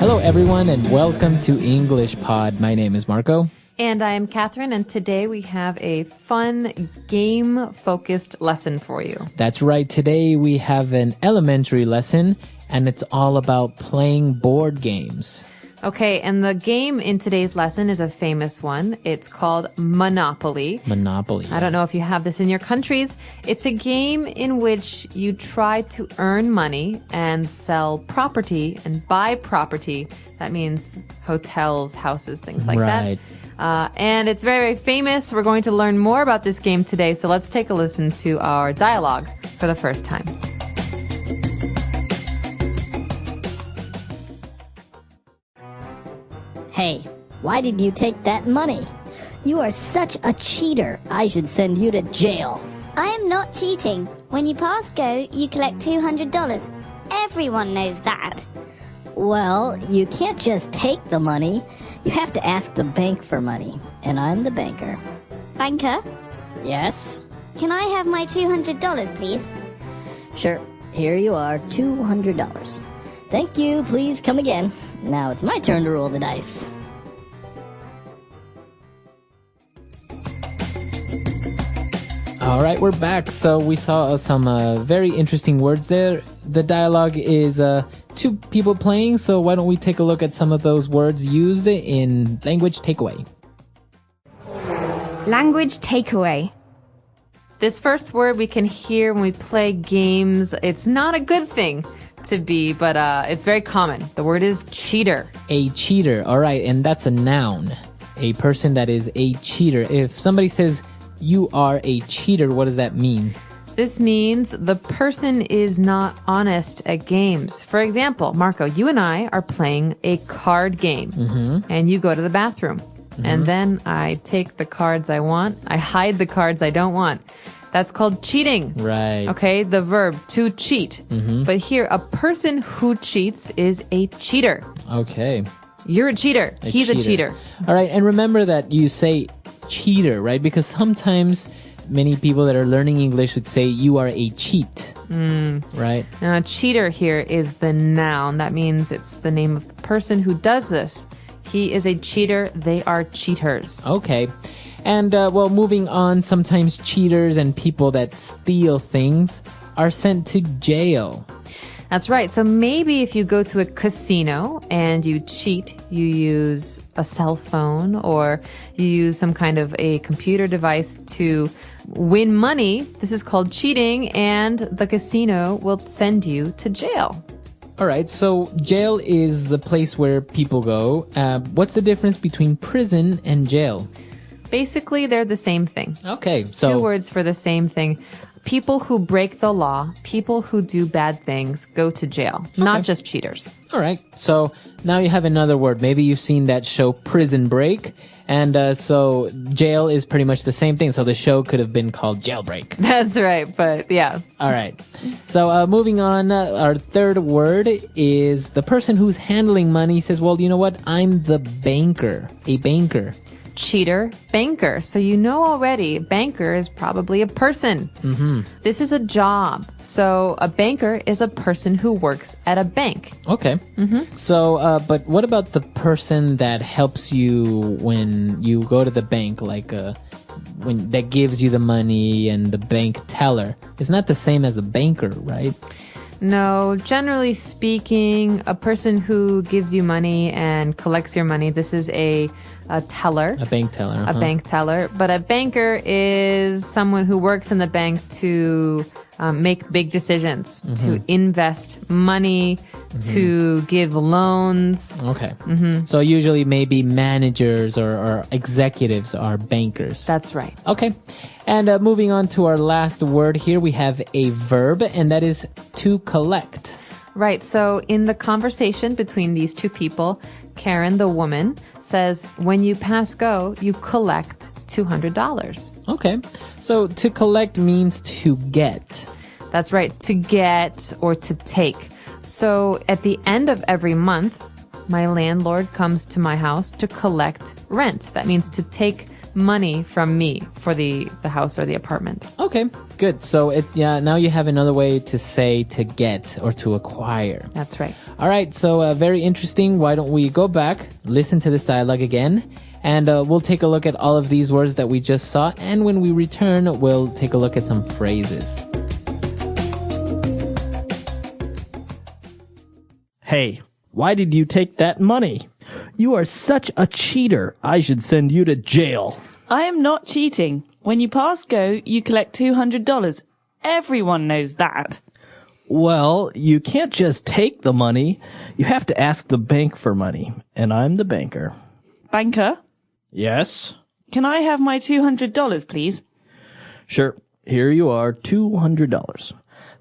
Hello, everyone, and welcome to English Pod. My name is Marco. And I am Catherine, and today we have a fun game-focused lesson for you. That's right. Today we have an elementary lesson, and it's all about playing board games. Okay, and the game in today's lesson is a famous one. It's called Monopoly. Monopoly. I don't know if you have this in your countries. It's a game in which you try to earn money and sell property and buy property. That means hotels, houses, things like Right. that. And it's very, very famous. We're going to learn more about this game today, so let's take a listen to our dialogue for the first time. Hey, why did you take that money? You are such a cheater. I should send you to jail. I am not cheating. When you pass go, you collect $200. Everyone knows that. Well, you can't just take the money. You have to ask the bank for money. And I'm the banker. Banker, Yes? can I have my $200, please? Sure. Here you are, $200. Thank you. Please come again. Now it's my turn to roll the dice. All right, we're back. So we saw some very interesting words there. The dialogue is two people playing, so why don't we take a look at some of those words used in language takeaway. Language takeaway. This first word we can hear when we play games. It's not a good thing to be, but it's very common. The word is cheater. A cheater. All right, and that's a noun. A person that is a cheater. If somebody says you are a cheater, what does that mean? This means the person is not honest at games. For example, Marco, you and I are playing a card game, and you go to the bathroom. And then I take the cards I want. I hide the cards I don't want. That's called cheating. Right. Okay, the verb to cheat. But here, a person who cheats is a cheater. Okay. You're a cheater. He's a cheater. All right, and remember that you say cheater, right? Because sometimes many people that are learning English would say you are a cheat, right? Now, a cheater here is the noun. That means it's the name of the person who does this. He is a cheater. They are cheaters. Okay. And, well, moving on, sometimes cheaters and people that steal things are sent to jail. That's right. So maybe if you go to a casino and you cheat, you use a cell phone or you use some kind of a computer device to win money. This is called cheating, and the casino will send you to jail. All right, so jail is the place where people go. What's the difference between prison and jail? Basically, they're the same thing. Okay, so... Two words for the same thing. People who break the law, people who do bad things, go to jail. Not just cheaters. All right, so now you have another word. Maybe you've seen that show Prison Break, and so jail is pretty much the same thing. So the show could have been called Jailbreak. That's right, but yeah. All right, so moving on, our third word is the person who's handling money says, well, you know what? I'm the banker, a banker. Cheater, banker. So you know already, banker is probably a person. This is a job. So a banker is a person who works at a bank. Okay. So, but what about the person that helps you when you go to the bank, like when that gives you the money and the bank teller? It's not the same as a banker, right? No, generally speaking, a person who gives you money and collects your money, this is a teller. A bank teller. A bank teller. But a banker is someone who works in the bank to make big decisions, to invest money, to give loans. Okay. So usually maybe managers or executives are bankers. That's right. Okay. And moving on to our last word here, we have a verb, and that is to collect. Right. So in the conversation between these two people, Karen, the woman, says, when you pass go, you collect $200. Okay. So to collect means to get. That's right. To get or to take. So at the end of every month, my landlord comes to my house to collect rent. That means to take money from me for the house or the apartment. Okay, good. So now you have another way to say to get or to acquire. That's right. All right, so very interesting. Why don't we go back, listen to this dialogue again, and we'll take a look at all of these words that we just saw. And when we return, we'll take a look at some phrases. Hey, why did you take that money? You are such a cheater. I should send you to jail. I am not cheating. When you pass go, you collect $200. Everyone knows that. Well, you can't just take the money. You have to ask the bank for money. And I'm the banker. Banker, Yes? can I have my $200, please? Sure. Here you are, $200.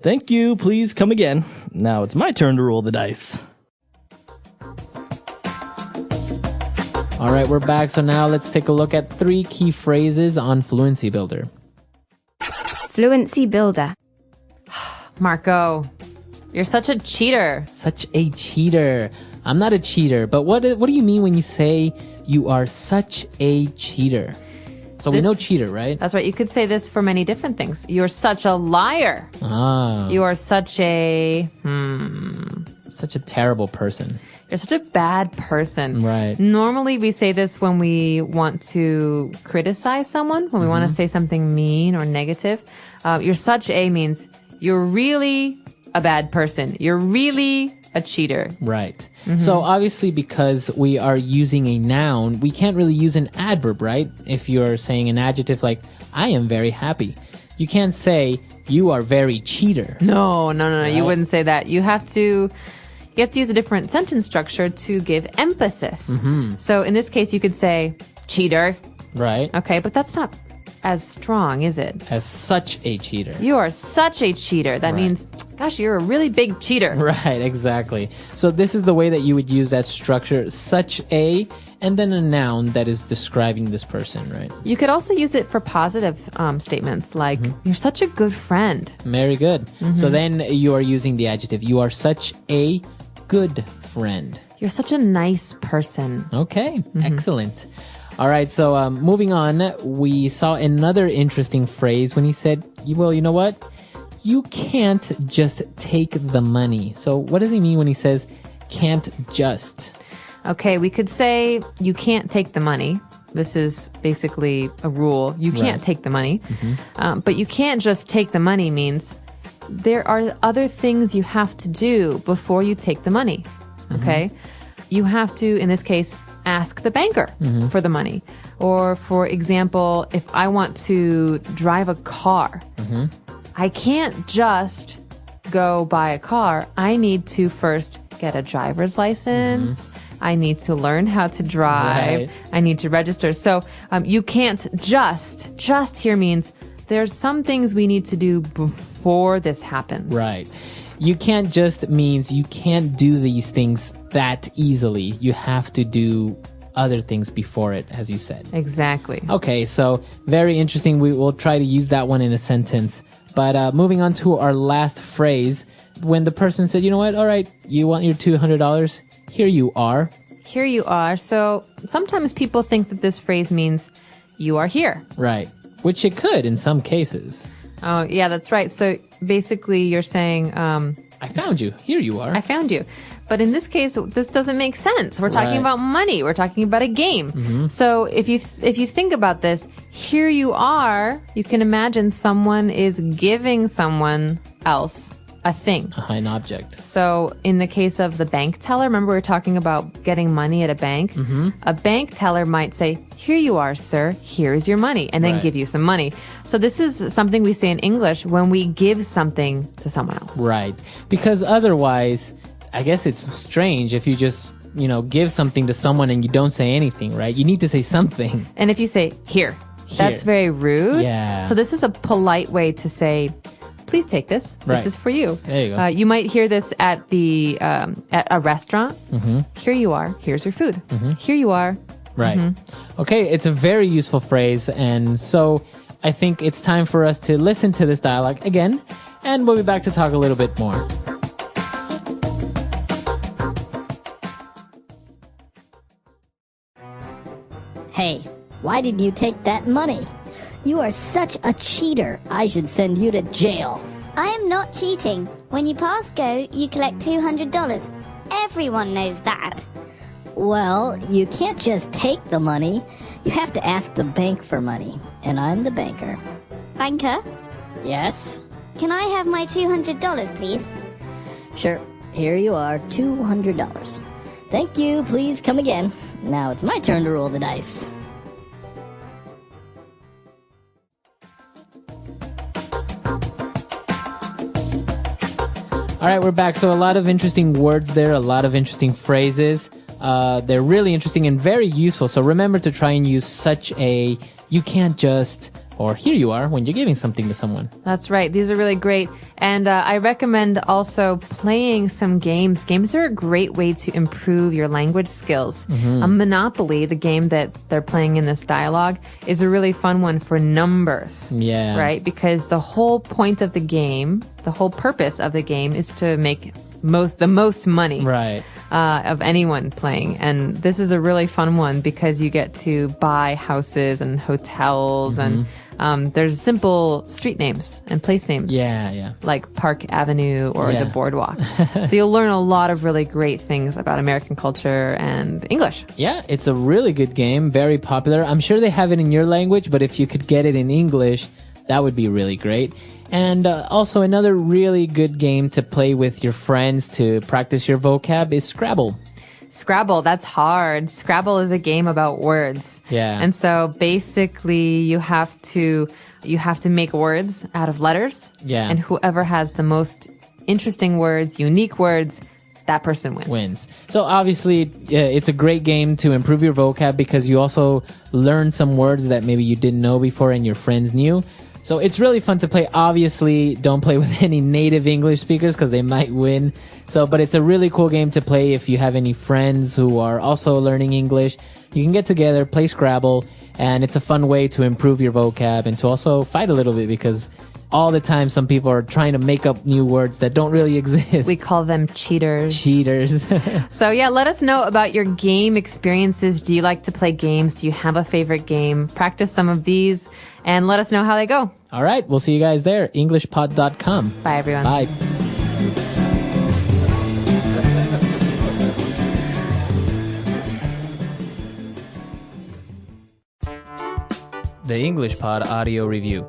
Thank you. Please come again. Now it's my turn to roll the dice. All right, we're back. So now let's take a look at 3 key phrases on Fluency Builder. Fluency Builder. Marco, you're such a cheater. Such a cheater. I'm not a cheater, but what do you mean when you say you are such a cheater? So we know cheater, right? That's right. You could say this for many different things. You're such a liar. Ah. You are such a... Such a terrible person. You're such a bad person. Right. Normally we say this when we want to criticize someone, when we want to say something mean or negative. You're such a means you're really a bad person. You're really a cheater. Right. So obviously because we are using a noun, we can't really use an adverb, right? If you're saying an adjective like, I am very happy. You can't say, you are very cheater. No. You wouldn't say that. You have to use a different sentence structure to give emphasis. So in this case, you could say cheater. Right. Okay, but that's not as strong, is it? As such a cheater. You are such a cheater. That means, gosh, you're a really big cheater. Right, exactly. So this is the way that you would use that structure, such a, and then a noun that is describing this person, right? You could also use it for positive statements like, you're such a good friend. Very good. So then you are using the adjective, you are such a good friend. You're such a nice person. Okay, excellent. All right, so moving on, we saw another interesting phrase when he said, well, you know what? You can't just take the money. So what does he mean when he says can't just? Okay, we could say you can't take the money. This is basically a rule. You can't take the money. But you can't just take the money means there are other things you have to do before you take the money. Okay? You have to, in this case, ask the banker for the money. Or, for example, if I want to drive a car, I can't just go buy a car. I need to first get a driver's license. I need to learn how to drive. Right. I need to register. So you can't just here means there's some things we need to do before this happens. Right. You can't just means you can't do these things that easily. You have to do other things before it, as you said. Exactly. Okay, so very interesting. We will try to use that one in a sentence. But moving on to our last phrase, when the person said, you know what, all right, you want your $200? Here you are. Here you are. So sometimes people think that this phrase means you are here. Right. Which it could in some cases. Oh, yeah, that's right. So basically you're saying, I found you. Here you are. I found you. But in this case, this doesn't make sense. We're talking Right. about money. We're talking about a game. So if you think about this, here you are, you can imagine someone is giving someone else a thing. An object. So in the case of the bank teller, remember we were talking about getting money at a bank? A bank teller might say, here you are, sir, here's your money, and then Right. give you some money. So this is something we say in English when we give something to someone else. Right. Because otherwise, I guess it's strange if you just, give something to someone and you don't say anything, right? You need to say something. And if you say, here, that's very rude. Yeah. So this is a polite way to say, please take this. Right. This is for you. There you go. You might hear this at at a restaurant. Here you are. Here's your food. Here you are. Right. Okay, it's a very useful phrase. And so I think it's time for us to listen to this dialogue again. And we'll be back to talk a little bit more. Hey, Why did you take that money? You are such a cheater. I should send you to jail. I am not cheating. When you pass go, you collect $200. Everyone knows that. Well, you can't just take the money. You have to ask the bank for money. And I'm the banker. Banker, Yes? can I have my $200, please? Sure. Here you are, $200. Thank you. Please come again. Now it's my turn to roll the dice. All right, we're back. So a lot of interesting words there, a lot of interesting phrases. They're really interesting and very useful. So remember to try and use such a you can't just, or here you are when you're giving something to someone. That's right. These are really great. And I recommend also playing some games. Games are a great way to improve your language skills. Monopoly, the game that they're playing in this dialogue, is a really fun one for numbers. Yeah. Right? Because the whole point of the game, the whole purpose of the game is to make the most money. Right. Of anyone playing. And this is a really fun one because you get to buy houses and hotels and there's simple street names and place names. Yeah. Like Park Avenue or Yeah. the Boardwalk. So you'll learn a lot of really great things about American culture and English. Yeah, it's a really good game, very popular. I'm sure they have it in your language, but if you could get it in English, that would be really great. And also another really good game to play with your friends to practice your vocab is Scrabble. Scrabble, that's hard. Scrabble is a game about words. Yeah. And so basically you have to make words out of letters. Yeah. And whoever has the most interesting words, unique words, that person wins. So obviously, it's a great game to improve your vocab because you also learn some words that maybe you didn't know before and your friends knew. So it's really fun to play. Obviously, don't play with any native English speakers because they might win. But it's a really cool game to play if you have any friends who are also learning English. You can get together, play Scrabble, and it's a fun way to improve your vocab and to also fight a little bit because all the time some people are trying to make up new words that don't really exist. We call them cheaters. Cheaters. So yeah, let us know about your game experiences. Do you like to play games? Do you have a favorite game? Practice some of these and let us know how they go. All right, we'll see you guys there. EnglishPod.com. Bye, everyone. Bye. The English Pod Audio Review.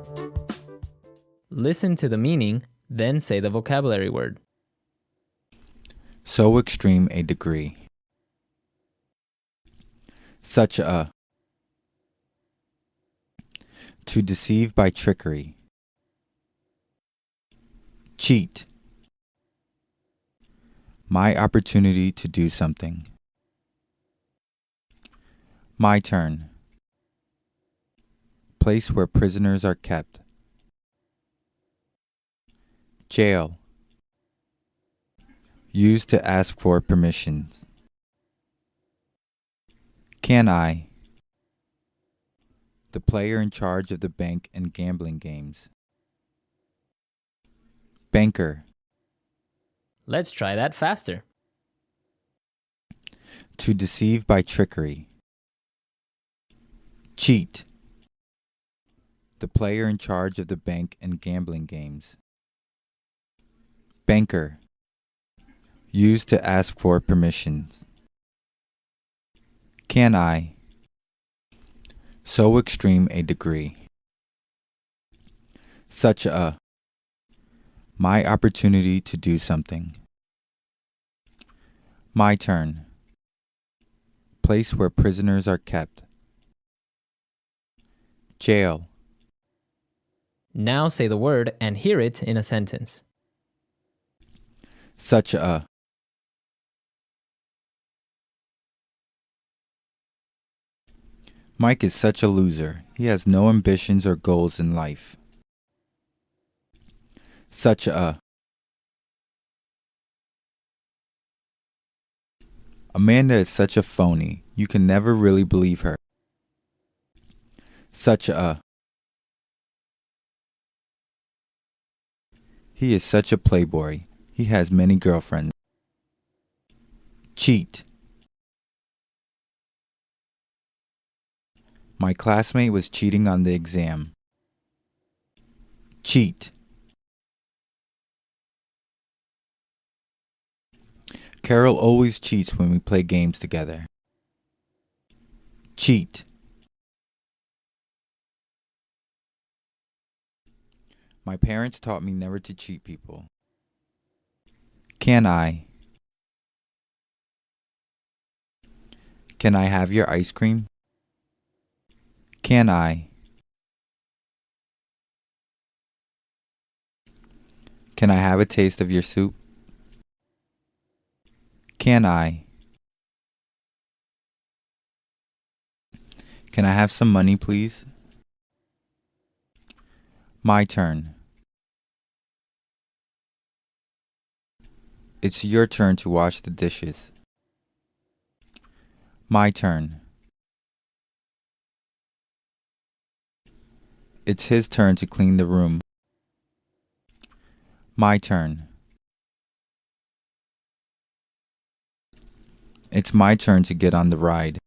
Listen to the meaning, then say the vocabulary word. So extreme a degree. Such a. To deceive by trickery. Cheat. My opportunity to do something. My turn. Place where prisoners are kept. Jail. Used to ask for permissions. Can I? The player in charge of the bank and gambling games. Banker. Let's try that faster. To deceive by trickery. Cheat. The player in charge of the bank and gambling games. Banker. Used to ask for permissions. Can I? So extreme a degree. Such a. My opportunity to do something. My turn. Place where prisoners are kept. Jail. Now say the word and hear it in a sentence. Such a. Mike is such a loser. He has no ambitions or goals in life. Such a. Amanda is such a phony. You can never really believe her. Such a. He is such a playboy. He has many girlfriends. Cheat. My classmate was cheating on the exam. Cheat. Carol always cheats when we play games together. Cheat. My parents taught me never to cheat people. Can I? Can I have your ice cream? Can I? Can I have a taste of your soup? Can I? Can I have some money, please? My turn. It's your turn to wash the dishes. My turn. It's his turn to clean the room. My turn. It's my turn to get on the ride.